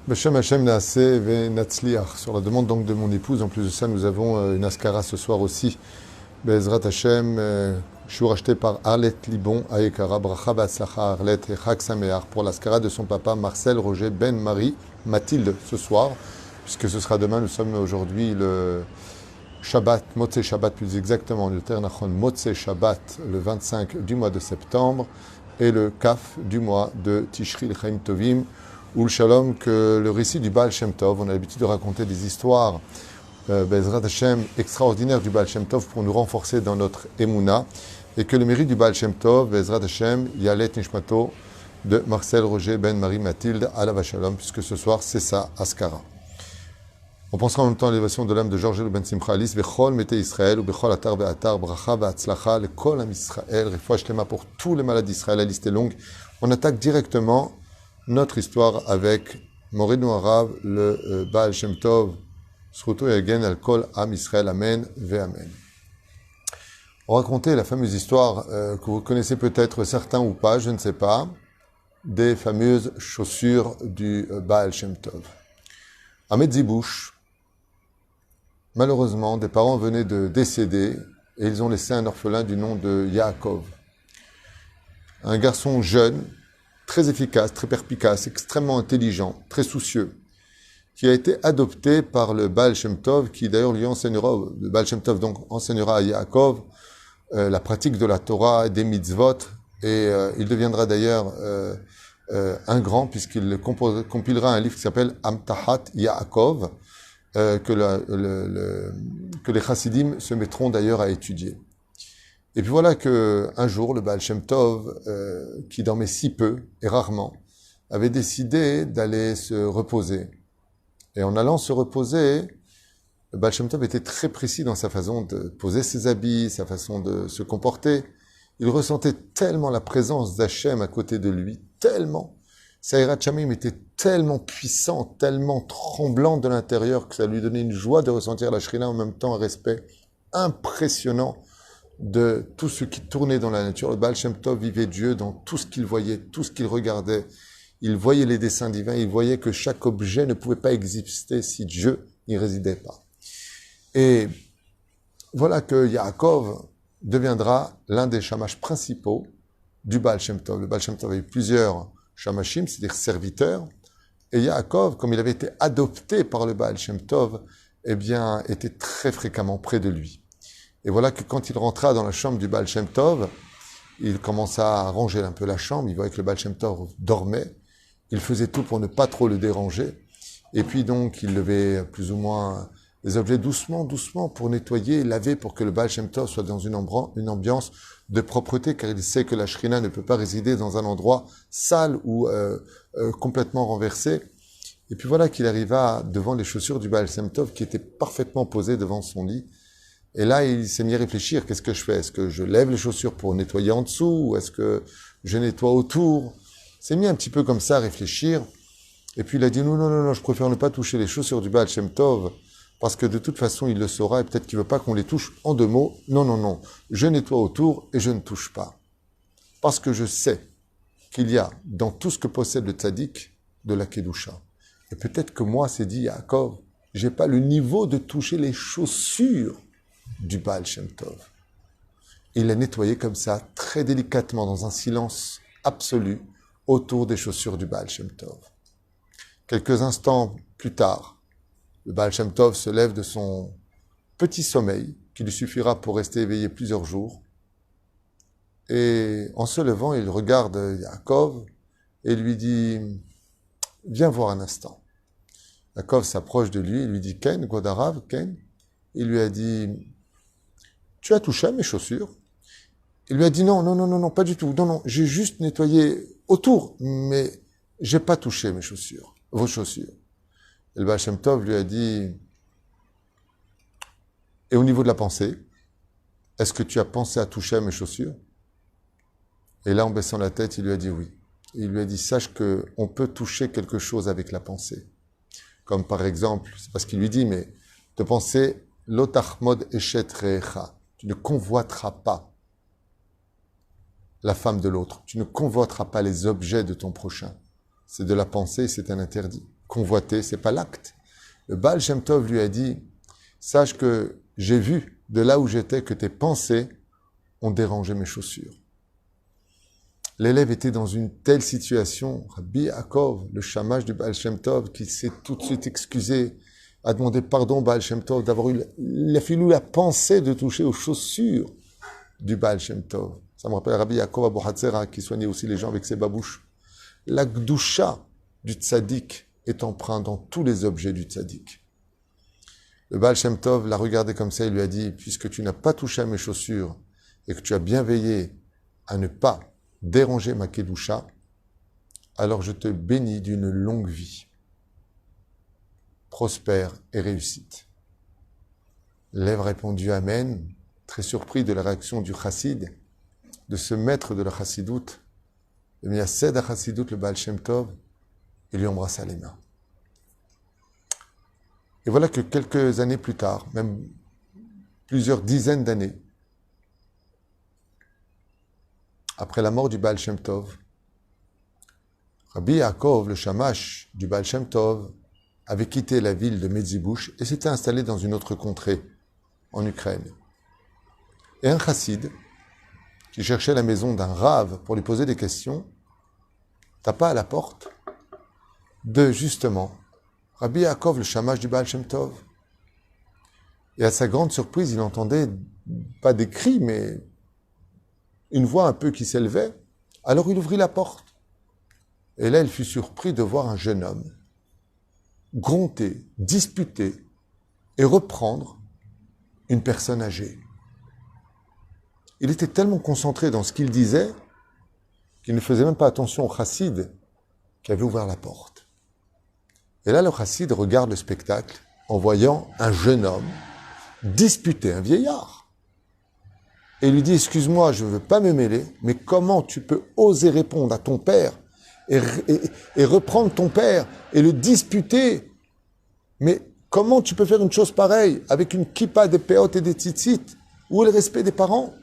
Beshem Hashem Naaseh ve Natzliach. Sur la demande donc de mon épouse, en plus de ça, nous avons une askara ce soir aussi. Bezrat Hashem, je acheté par Arlet Libon, Aekara, Bracha Batzlacha, Arlet et Chag Sameach, pour l'askara de son papa Marcel Roger Ben Marie Mathilde ce soir, puisque ce sera demain. Nous sommes aujourd'hui le Shabbat, Motzei Shabbat plus exactement, le Ternachon Motzei Shabbat, le 25 du mois de septembre, et le Kaf du mois de Tishri L'Chaim Tovim, ou le Shalom, que le récit du Baal Shem Tov, on a l'habitude de raconter des histoires, Bezrat Hashem, extraordinaires du Baal Shem Tov pour nous renforcer dans notre Emouna, et que le mérite du Baal Shem Tov, Bezrat Hashem, Yalet Nishmato, de Marcel Roger Ben Marie Mathilde, Alav Shalom, puisque ce soir c'est sa Askara. On pensera en même temps à l'élévation de l'âme de Georges Ben Simcha Alice, Bechol Mete Israël, ou Bechol Atar Be'atar, Bracha Be'atzlacha, le Kol Am Israël, Refouach Lema pour tous les malades d'Israël, la liste est longue. On attaque directement notre histoire avec Moreno Arav, le Baal Shem Tov, Sruto Yagen al Kol Am Israël, Amen Ve Amen. On racontait la fameuse histoire que vous connaissez peut-être certains ou pas, je ne sais pas, des fameuses chaussures du Baal Shem Tov. À Medzibouche, malheureusement, des parents venaient de décéder et ils ont laissé un orphelin du nom de Yaakov. Un garçon jeune, très efficace, très perspicace, extrêmement intelligent, très soucieux, qui a été adopté par le Baal Shem Tov, qui d'ailleurs lui enseignera, le Baal Shem Tov donc enseignera à Yaakov la pratique de la Torah, des mitzvot, et il deviendra d'ailleurs un grand, puisqu'il compilera un livre qui s'appelle Amtahat Yaakov, que les chassidim se mettront d'ailleurs à étudier. Et puis voilà que un jour, le Baal Shem Tov, qui dormait si peu et rarement, avait décidé d'aller se reposer. Et en allant se reposer, le Baal Shem Tov était très précis dans sa façon de poser ses habits, sa façon de se comporter. Il ressentait tellement la présence d'Hachem à côté de lui, tellement. Sa Yirat Shamim était tellement puissant, tellement tremblant de l'intérieur que ça lui donnait une joie de ressentir la Shrina, en même temps un respect impressionnant de tout ce qui tournait dans la nature. Le Baal Shem Tov vivait Dieu dans tout ce qu'il voyait, tout ce qu'il regardait. Il voyait les desseins divins, il voyait que chaque objet ne pouvait pas exister si Dieu n'y résidait pas. Et voilà que Yaakov deviendra l'un des shamash principaux du Baal Shem Tov. Le Baal Shem Tov avait plusieurs shamashim, c'est-à-dire serviteurs, et Yaakov, comme il avait été adopté par le Baal Shem Tov, eh bien, était très fréquemment près de lui. Et voilà que quand il rentra dans la chambre du Baal Shem Tov, il commença à ranger un peu la chambre, il voyait que le Baal Shem Tov dormait, il faisait tout pour ne pas trop le déranger, et puis donc il levait plus ou moins les objets doucement, doucement pour nettoyer, laver, pour que le Baal Shem Tov soit dans une ambiance de propreté, car il sait que la Shrina ne peut pas résider dans un endroit sale ou complètement renversé. Et puis voilà qu'il arriva devant les chaussures du Baal Shem Tov qui étaient parfaitement posées devant son lit. Et là, il s'est mis à réfléchir, qu'est-ce que je fais? Est-ce que je lève les chaussures pour nettoyer en dessous? Ou est-ce que je nettoie autour? Il s'est mis un petit peu comme ça à réfléchir. Et puis il a dit, non, je préfère ne pas toucher les chaussures du Baal Shem Tov, parce que de toute façon, il le saura, et peut-être qu'il ne veut pas qu'on les touche. En deux mots, non, je nettoie autour et je ne touche pas. Parce que je sais qu'il y a dans tout ce que possède le tzaddik de la kedusha. Et peut-être que moi, c'est dit Yaakov, j'ai pas le niveau de toucher les chaussures du Baal Shem Tov. Il a nettoyé comme ça, très délicatement, dans un silence absolu, autour des chaussures du Baal Shem Tov. Quelques instants plus tard, le Baal Shem Tov se lève de son petit sommeil, qui lui suffira pour rester éveillé plusieurs jours. Et en se levant, il regarde Yaakov et lui dit « Viens voir un instant ». Yaakov s'approche de lui et lui dit « Ken, Godarav, Ken ». Il lui a dit « Tu as touché à mes chaussures ?» Il lui a dit « Non, pas du tout. Non, j'ai juste nettoyé autour, mais j'ai pas touché mes chaussures, vos chaussures. » Et le Baal Shem Tov lui a dit « Et au niveau de la pensée, est-ce que tu as pensé à toucher à mes chaussures ?» Et là, en baissant la tête, il lui a dit oui. Et il lui a dit, sache qu'on peut toucher quelque chose avec la pensée. Comme par exemple, c'est parce qu'il lui dit, mais de penser, l'otachmod eshet reecha. Tu ne convoiteras pas la femme de l'autre. Tu ne convoiteras pas les objets de ton prochain. C'est de la pensée, c'est un interdit. convoité, c'est pas l'acte. Le Baal Shem Tov lui a dit, sache que j'ai vu de là où j'étais que tes pensées ont dérangé mes chaussures. L'élève était dans une telle situation, Rabbi Yaakov, le shamash du Baal Shem Tov, qui s'est tout de suite excusé, a demandé pardon au Baal Shem Tov d'avoir eu la pensée de toucher aux chaussures du Baal Shem Tov. Ça me rappelle Rabbi Yaakov Abu Hatzera, qui soignait aussi les gens avec ses babouches. La gdusha du tzaddik est empreinte dans tous les objets du tzaddik. Le Baal Shem Tov l'a regardé comme ça, il lui a dit, puisque tu n'as pas touché à mes chaussures et que tu as bien veillé à ne pas déranger ma kedusha, alors je te bénis d'une longue vie, prospère et réussite. L'élève a répondu Amen, très surpris de la réaction du chassid, de ce maître de la chassidoute, le Miyased à chassidoute, le Baal Shem Tov, il lui embrassa les mains. Et voilà que quelques années plus tard, même plusieurs dizaines d'années, après la mort du Baal Shem Tov, Rabbi Yaakov, le shamash du Baal Shem Tov, avait quitté la ville de Medzibouch et s'était installé dans une autre contrée, en Ukraine. Et un chassid, qui cherchait la maison d'un rave pour lui poser des questions, tapa à la porte de, justement, Rabbi Yaakov, le shamash du Baal Shem Tov. Et à sa grande surprise, il entendait pas des cris, mais une voix un peu qui s'élevait. Alors il ouvrit la porte. Et là, il fut surpris de voir un jeune homme gronder, disputer et reprendre une personne âgée. Il était tellement concentré dans ce qu'il disait qu'il ne faisait même pas attention au chassid qui avait ouvert la porte. Et là, le chassid regarde le spectacle en voyant un jeune homme disputer un vieillard. Et il lui dit, excuse-moi, je ne veux pas me mêler, mais comment tu peux oser répondre à ton père et reprendre ton père et le disputer? Mais comment tu peux faire une chose pareille avec une kippa, des péotes et des tzitzit? Où est le respect des parents?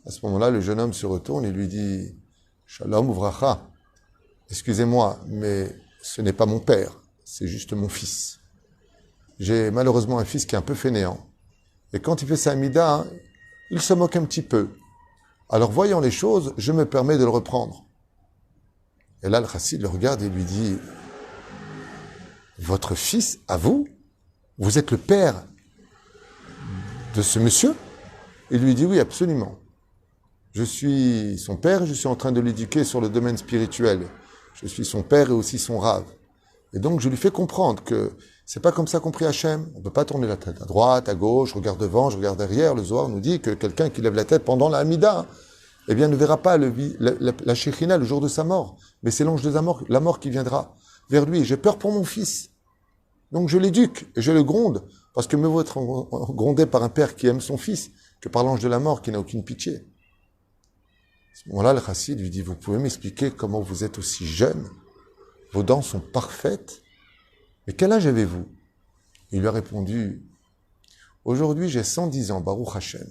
À ce moment-là, le jeune homme se retourne et lui dit, Shalom uvracha, excusez-moi, mais ce n'est pas mon père, c'est juste mon fils. J'ai malheureusement un fils qui est un peu fainéant. Et quand il fait sa mida, il se moque un petit peu. Alors, voyant les choses, je me permets de le reprendre. Et là, le chassid le regarde et lui dit, votre fils, à vous, vous êtes le père de ce monsieur? Il lui dit, oui, absolument. Je suis son père et je suis en train de l'éduquer sur le domaine spirituel. Je suis son père et aussi son rave. Et donc, je lui fais comprendre que c'est pas comme ça qu'on prie Hachem. On ne peut pas tourner la tête à droite, à gauche, je regarde devant, je regarde derrière. Le Zohar nous dit que quelqu'un qui lève la tête pendant la Hamida, eh bien, ne verra pas la Shekhinah le jour de sa mort. Mais c'est l'ange de la mort qui viendra vers lui. J'ai peur pour mon fils. Donc, je l'éduque et je le gronde. Parce que mieux vaut être grondé par un père qui aime son fils que par l'ange de la mort qui n'a aucune pitié. À ce moment-là, le chassid lui dit, vous pouvez m'expliquer comment vous êtes aussi jeune? Vos dents sont parfaites. Mais quel âge avez-vous? Il lui a répondu, aujourd'hui j'ai 110 ans, Baruch Hashem.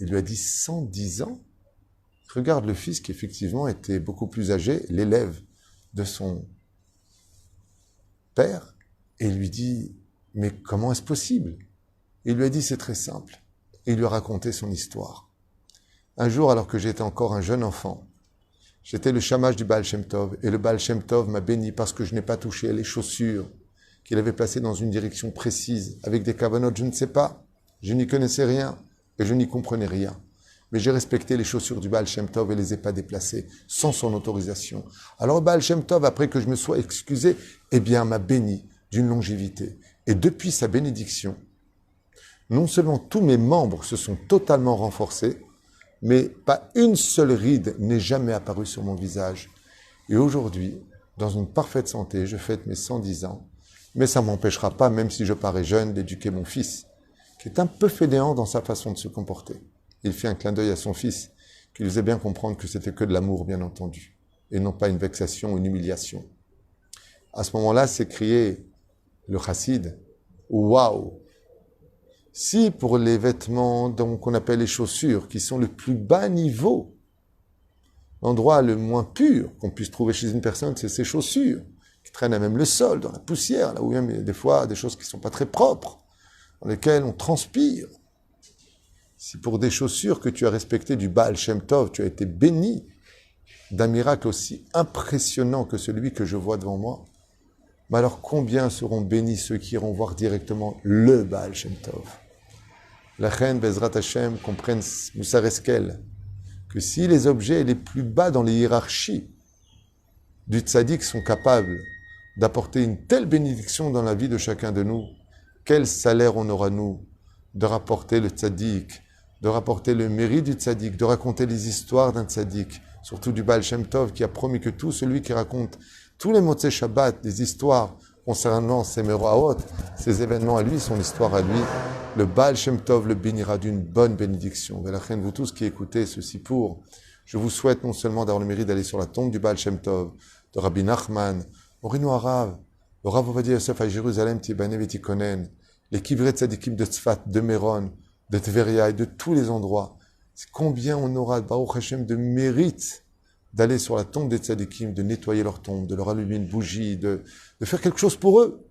Il lui a dit 110 ans? Regarde le fils qui effectivement était beaucoup plus âgé, l'élève de son père, et il lui dit, mais comment est-ce possible? Il lui a dit, c'est très simple. Et il lui a raconté son histoire. Un jour, alors que j'étais encore un jeune enfant, j'étais le shamash du Baal Shem Tov, et le Baal Shem Tov m'a béni parce que je n'ai pas touché les chaussures qu'il avait placées dans une direction précise, avec des kavanot, je ne sais pas, je n'y connaissais rien, et je n'y comprenais rien. Mais j'ai respecté les chaussures du Baal Shem Tov et les ai pas déplacées, sans son autorisation. Alors le Baal Shem Tov, après que je me sois excusé, eh bien, m'a béni d'une longévité. Et depuis sa bénédiction, non seulement tous mes membres se sont totalement renforcés, mais pas une seule ride n'est jamais apparue sur mon visage. Et aujourd'hui, dans une parfaite santé, je fête mes 110 ans, mais ça ne m'empêchera pas, même si je parais jeune, d'éduquer mon fils, qui est un peu fainéant dans sa façon de se comporter. Il fait un clin d'œil à son fils, qui lui faisait bien comprendre que c'était que de l'amour, bien entendu, et non pas une vexation ou une humiliation. À ce moment-là, c'est crié le chassid, waouh! Si pour les vêtements qu'on appelle les chaussures, qui sont le plus bas niveau, l'endroit le moins pur qu'on puisse trouver chez une personne, c'est ses chaussures, qui traînent à même le sol, dans la poussière, là où même il y a des fois des choses qui ne sont pas très propres, dans lesquelles on transpire. Si pour des chaussures que tu as respectées du Baal Shem Tov, tu as été béni d'un miracle aussi impressionnant que celui que je vois devant moi, mais alors combien seront bénis ceux qui iront voir directement le Baal Shem Tov? La reine Bezrat Hashem comprenne Moussar Eskel, que si les objets les plus bas dans les hiérarchies du tzaddik sont capables d'apporter une telle bénédiction dans la vie de chacun de nous, quel salaire on aura nous de rapporter le tzaddik, de rapporter le mérite du tzaddik, de raconter les histoires d'un tzaddik, surtout du Baal Shem Tov qui a promis que tout celui qui raconte tous les Motzei Shabbat, des histoires concernant ces Meroaot, ces événements à lui, son histoire à lui, le Baal Shem Tov le bénira d'une bonne bénédiction. Velachem, vous tous qui écoutez ceci pour, je vous souhaite non seulement d'avoir le mérite d'aller sur la tombe du Baal Shem Tov, de Rabbi Nachman, Morino Harav, le Rav Ovadia Yosef à Jérusalem, Tibane Vetikonen, les Kivret Tzadikim de Tzfat, de Méron, de Tveria et de tous les endroits. Combien on aura, Baruch Hashem, de mérite d'aller sur la tombe des tzadikim, de nettoyer leur tombe, de leur allumer une bougie, de faire quelque chose pour eux.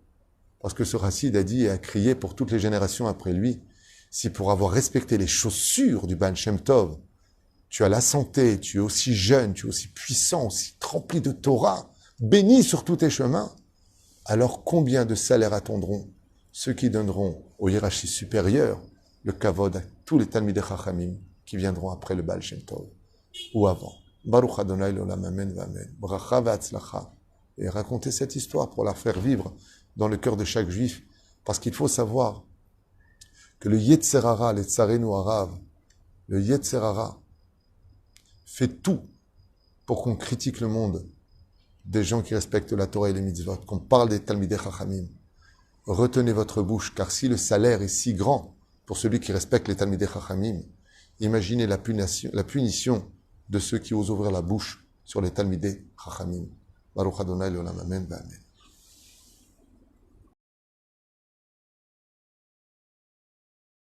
Parce que ce Rassid a dit et a crié pour toutes les générations après lui, si pour avoir respecté les chaussures du Baal Shem Tov, tu as la santé, tu es aussi jeune, tu es aussi puissant, aussi rempli de Torah, béni sur tous tes chemins, alors combien de salaires attendront ceux qui donneront aux hiérarchies supérieures le kavod à tous les Talmidei Chachamim qui viendront après le Baal Shem Tov ou avant. Baruch Adonai l'olam amen v'amen. Bracha v'atzlacha. Et raconter cette histoire pour la faire vivre dans le cœur de chaque juif. Parce qu'il faut savoir que le Yetzer Hara, le Tsarenu Harav, le Yetzer Hara fait tout pour qu'on critique le monde des gens qui respectent la Torah et les mitzvot, qu'on parle des Talmidei Chachamim. Retenez votre bouche, car si le salaire est si grand pour celui qui respecte les Talmidei Chachamim, imaginez la punition de ceux qui osent ouvrir la bouche sur les Talmidei Chachamim. Baruch Adonai l'olam amen v'amen.